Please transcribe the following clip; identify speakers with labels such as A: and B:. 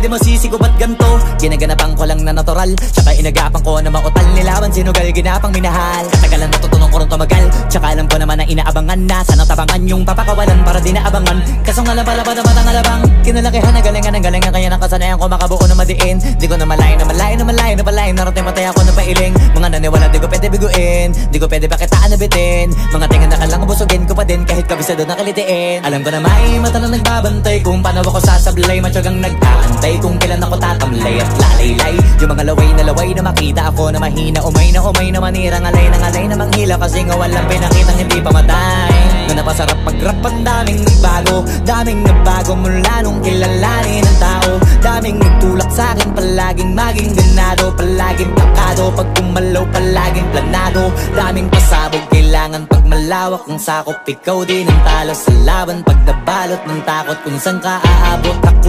A: di masisi ko ba't ganto? Ginaganapan ko lang na natural, tsaka inagapan ko na mautal. Nilawan sinugal, ginapang minahal. Katagalan natutunan ko rin tumagal, tsaka alam ko naman na inaabangan na. Sana tabangan yung papakawalan para di naabangan. Kaso nga lang pala ba naman ang alabang kinalakihan na galingan ng galingan, kaya nakasanayan ko makabuo na madiin. Di ko na malayo na malayo na malayo na malayo. Narating matay ako ng pailing. Mga naniwala di ko pwede biguin, di ko pwede pakitaan na bitin. Mga tingan na kalang busugin ko pa din kahit kabisado na kalitiin. Alam ko na may mata na nagbabantay kung paano ako sasablay. Matyagang nag-aantay kung kailan ako tatamlay at lalaylay. Yung mga laway na makita ako na mahina. Umay na manira, ngalay na manghila. Kasi nga walang pinakitang hindi pamatay. Na napasarap mag-rap, ang daming nagbago mula nung kilalanin ang tao. Daming nagtulak sa'kin, palaging maging ganado, palaging plakado. Pag kumalaw, palaging planado. Daming pasabog, kailangan pag malawak ang sakop. Ikaw din ang talo sa laban pag nabalot ng takot kung saan ka aabot. Ako